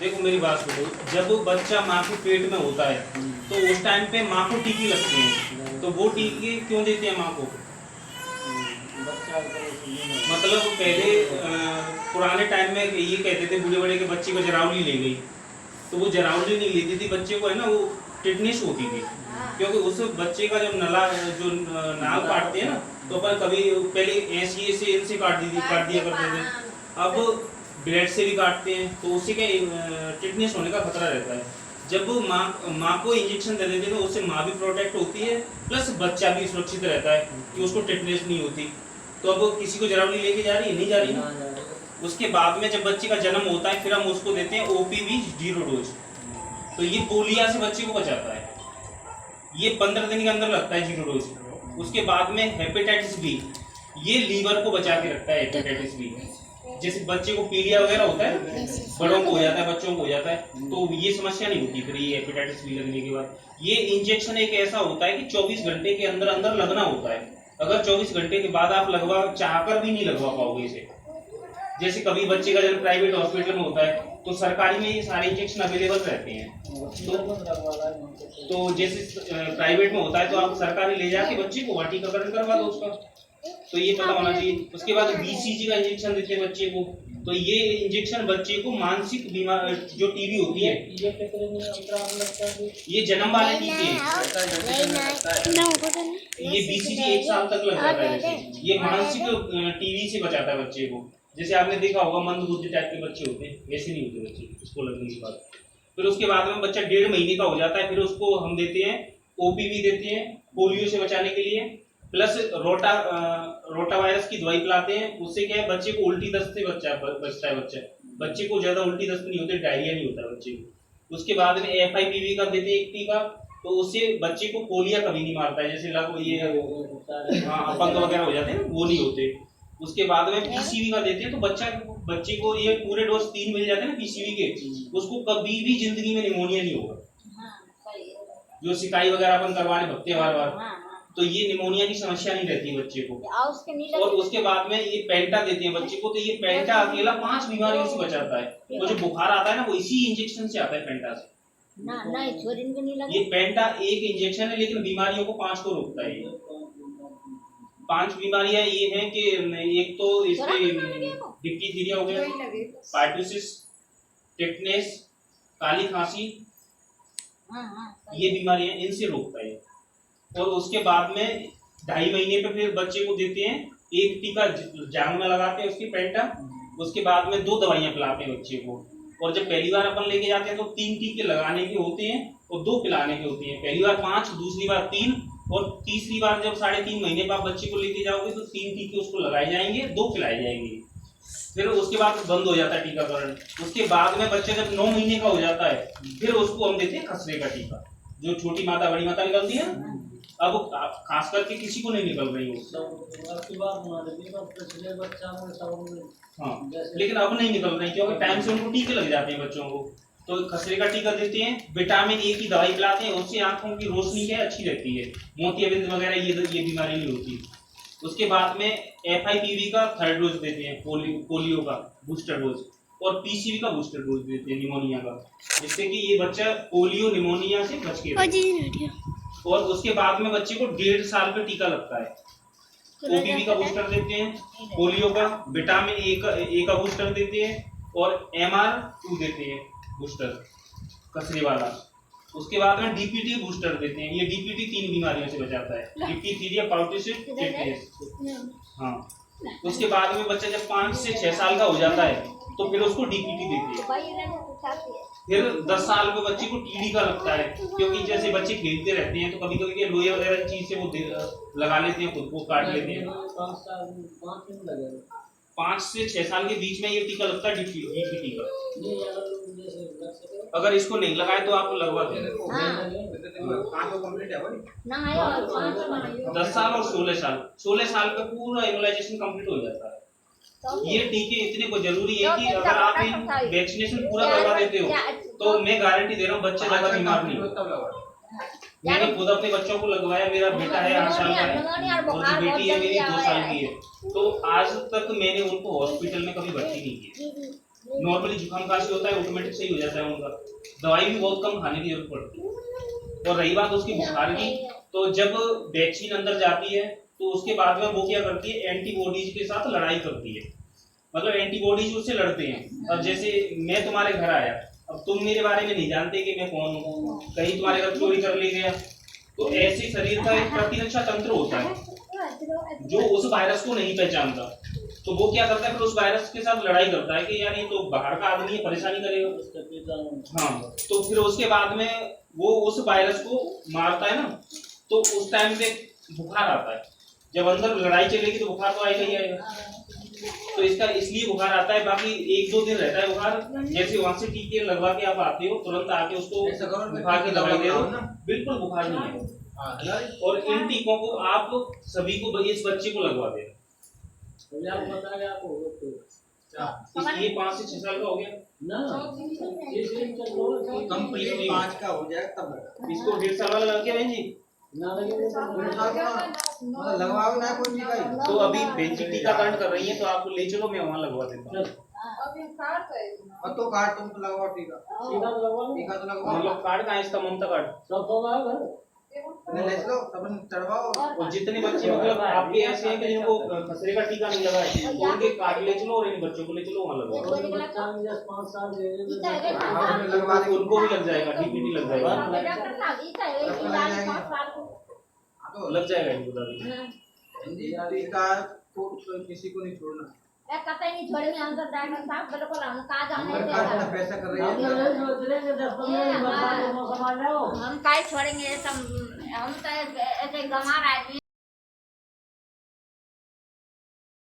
देखो मेरी बात सुनो, जब बच्चा माँ के पेट में होता है तो उस टाइम पे माँ को टीके लगते हैं, तो वो टीके क्यों देते हैं माँ को? मतलब पहले पुराने टाइम में ये कहते थे बूढ़े बड़े के बच्चे को जरावली ले गई, तो वो जरावली नहीं लेती थी, बच्चे को है ना वो टिटनेस होती थी, क्योंकि उस बच्चे का जब नाल काटते हैं ना, तो अपन कभी पहले ऐसे से इनसे काट दिया करते थे, अब ब्लेड से भी काटते हैं, तो उससे क्या टिटनेस होने का खतरा रहता है। जब माँ को इंजेक्शन दे देते हैं तो उससे माँ भी प्रोटेक्ट होती है, प्लस बच्चा भी सुरक्षित रहता है कि उसको टिटनेस नहीं होती। तो अब किसी को जरावली लेके जा रही है, नहीं जा रही ना। उसके बाद में जब बच्चे का जन्म होता है फिर हम उसको देते हैं OPV 0 डोज, तो ये पोलिया से बच्चे को बचाता है। ये 15 दिन के अंदर लगता है 0 डोज। उसके बाद में हेपेटाइटिस बी, ये लीवर को बचा के रखता है। हेपेटाइटिस बी जैसे बच्चे को पीलिया वगैरह होता है, बड़ों को हो जाता है, बच्चों को हो जाता है, तो ये समस्या नहीं होती फिर ये हेपेटाइटिस बी लगने के बाद। ये इंजेक्शन एक ऐसा होता है कि 24 घंटे के अंदर अंदर लगना होता है। अगर 24 घंटे के बाद आप लगवा चाहकर भी नहीं लगवा पाओगे इसे। जैसे कभी बच्चे का जब प्राइवेट हॉस्पिटल में होता है तो सरकारी में ये सारे इंजेक्शन अवेलेबल रहते हैं, तो जैसे प्राइवेट में होता है तो आप सरकारी ले जाके बच्चे को वहाँ टीकाकरण करवा दो उसका, तो ये पता होना चाहिए। उसके बाद BCG का इंजेक्शन देते हैं बच्चे को, तो ये इंजेक्शन बच्चे को मानसिक बीमारी जो टीबी होती है, ये जन्म वाले टीके ये BCG 1 साल तक लग जाता है। ये मानसिक टीबी से बचाता है बच्चे को। जैसे आपने देखा होगा मंदबुद्धि टाइप के बच्चे होते हैं, वैसे नहीं होते बच्चे इसको लगने के बाद। फिर उसके बाद में बच्चा 1.5 महीने का हो जाता है, फिर उसको हम देते हैं OPV देते हैं पोलियो से बचाने के लिए, प्लस रोटा वायरस की दवाई पिलाते हैं। उससे क्या है बच्चे को उल्टी दस्त से बचता है बच्चे को ज्यादा उल्टी दस्त नहीं होती, डायरिया नहीं होता बच्चे को। उसके बाद में FIPV का देते हैं 1 टीका, तो उससे बच्चे को पोलिया कभी नहीं मारता है, जैसे ये अपंग वगैरह हो जाते हैं वो नहीं होते। उसके बाद में PCV का देते हैं, तो बच्चे को ये पूरे डोज 3 मिल जाते हैं ना PCV के, उसको कभी भी जिंदगी में निमोनिया नहीं होगा। जो सिकाई वगैरह अपन करवाने भगते हैं बार, तो ये निमोनिया की समस्या नहीं रहती है बच्चे को। और उसके बाद में ये पेंटा देते हैं बच्चे को, तो ये पेंटा अकेला 5 बीमारियों से बचाता है। वो जो बुखार आता है ना वो इसी इंजेक्शन से आता है, पेंटा से। ये पेंटा एक इंजेक्शन है लेकिन बीमारियों को 5 को रोकता है। 5 बीमारियां ये हैं कि एक तो इसके डिप्थीरिया हो गया, पार्टुसिस, टिटनेस, काली खांसी, ये बीमारियां इनसे रोकता है। और उसके बाद में 2.5 महीने पे फिर बच्चे को देते हैं 1 टीका जांघ में लगाते हैं उसकी पेंटा। उसके बाद में 2 दवाइयां पिलाते हैं बच्चे को। और जब पहली बार अपन लेके जाते हैं तो 3 टीके लगाने के होते हैं और 2 पिलाने के होते हैं। पहली बार 5, दूसरी बार 3, और तीसरी बार जब 3.5 महीने बाद बच्चे को लेके जाओगे तो 3 टीके उसको लगाए जाएंगे, 2 पिलाए जाएंगे। फिर उसके बाद बंद हो जाता है टीकाकरण। उसके बाद में बच्चे जब 9 महीने का हो जाता है फिर उसको हम देते हैं खसरे का टीका, जो छोटी माता बड़ी माता निकलती है। अब खास करके किसी को नहीं निकल रही हो, हाँ, लेकिन अब नहीं निकल रही क्योंकि टाइम से उनको टीके लग जाते हैं बच्चों को। तो खसरे का टीका देते हैं, विटामिन A की दवाई पिलाते हैं, उससे आंखों की रोशनी क्या अच्छी रहती है, मोतियाबिंद वगैरह ये बीमारी नहीं होती। उसके बाद में FIPV का 3rd डोज देते हैं, पोलियो का बूस्टर डोज, और PCV का बूस्टर डोज देते हैं निमोनिया का, जिससे कि ये बच्चा पोलियो निमोनिया से बच के रहे। और उसके बाद में बच्चे को 1.5 साल पे टीका लगता है। OPV का बूस्टर देते हैं, पोलियो का, विटामिन A का बूस्टर देते हैं, और MR2 देते हैं बूस्टर खसरे वाला। उसके बाद में DPT बूस्टर देते हैं। ये DPT 3 बीमारियों से बचाता है, डिप्थीरिया, पार्टुसिस, टिटनेस। हाँ, उसके बाद में बच्चा जब 5 से 6 साल का हो जाता है तो फिर उसको DPT देते हैं। फिर 10 साल में बच्चे को TD का लगता है, क्योंकि जैसे बच्चे खेलते रहते हैं तो कभी कभी लोहे वगैरह चीज से वो लगा लेते हैं, खुद को काट लेते हैं। 5 से 6 साल के बीच में ये टीका लगता है DPT का। अगर इसको नहीं लगाए तो आप लगवा दें। 10 साल और 16 साल का पूरा इम्यूनाइजेशन कंप्लीट हो जाता है। ये टीके इतने को जरूरी है कि अगर आप इन वैक्सीनेशन पूरा करवा देते हो तो मैं गारंटी दे रहा हूँ बच्चे ज्यादा बीमार नहीं होगा। मैंने खुद अपने बच्चों को लगवाया, मेरा बेटा है 8 साल का है और जो बेटी है मेरी 2 साल की है, तो आज तक मैंने उनको हॉस्पिटल में कभी भर्ती नहीं किया। नॉर्मली जुकाम खांसी होता है ऑटोमेटिक सही हो जाता है उनका, दवाई भी बहुत कम खाने की जरूरत पड़ती है। और रही बात उसकी बुखार की, तो जब वैक्सीन अंदर जाती है तो उसके बाद में वो क्या करती है, एंटीबॉडीज के साथ लड़ाई करती है, मतलब एंटीबॉडीज उससे लड़ते हैं। अब जैसे मैं तुम्हारे घर आया, अब तुम मेरे बारे में नहीं जानते कि मैं कौन हूँ, कहीं तुम्हारे घर चोरी कर ले गया, तो ऐसे शरीर का एक प्रतिरक्षा तंत्र होता है जो उस वायरस को नहीं पहचानता, तो वो क्या करता है फिर उस वायरस के साथ लड़ाई करता है कि यार ये तो बाहर का आदमी है, परेशानी करेगा। हाँ, तो फिर उसके बाद में वो उस वायरस को मारता है ना, तो उस टाइम पे बुखार आता है। जब अंदर लड़ाई चलेगी तो बुखार तो आएगा ही आएगा, तो इसका इसलिए बुखार आता है। बाकी 1-2 दिन रहता है बुखार, जैसे वहां से टीके लगवा के आप आते हो तुरंत आके उसको बुखार की दवाई दे दो, बिल्कुल बुखार नहीं है। और इन टीकों को आप सभी को इस बच्चे को लगवा देना, इसलिए 5 से 6 साल का हो गया कंप्लीट 5 का हो जाए तब इसको 1.5 साल वाला लग गया बहन जी, मतलब लगवाओ ना कोई भी भाई। तो अभी बहन जी टीकाकरण कर रही है, तो आप ले चलो, मैं वहाँ लगवा देता हूँ। और तो कार्ड तुम तो लगवाओ, टीका टीका तो लगवाओ, मतलब कार्ड कहाँ है इसका, ममता कार्ड ले लो तब चढ़वाओ। और जितने बच्चे मतलब आपके ऐसे हैं कि जिनको खसरे का टीका नहीं लगा है, तो उनके कार्ड ले चलो और इन बच्चों को ले चलो वहाँ लगवाओ, उनको भी लग जाएगा, डीपीटी लग जाएगा, लग जाएगा इनको दादी। टीका को किसी को नहीं छोड़ना, कतई नहीं छोड़ेंगे हम तो डॉक्टर साहब बिल्कुल, हम कहा जाने पैसा कर रही है हम काहे छोड़ेंगे, हम तो ऐसे गंवार आदमी।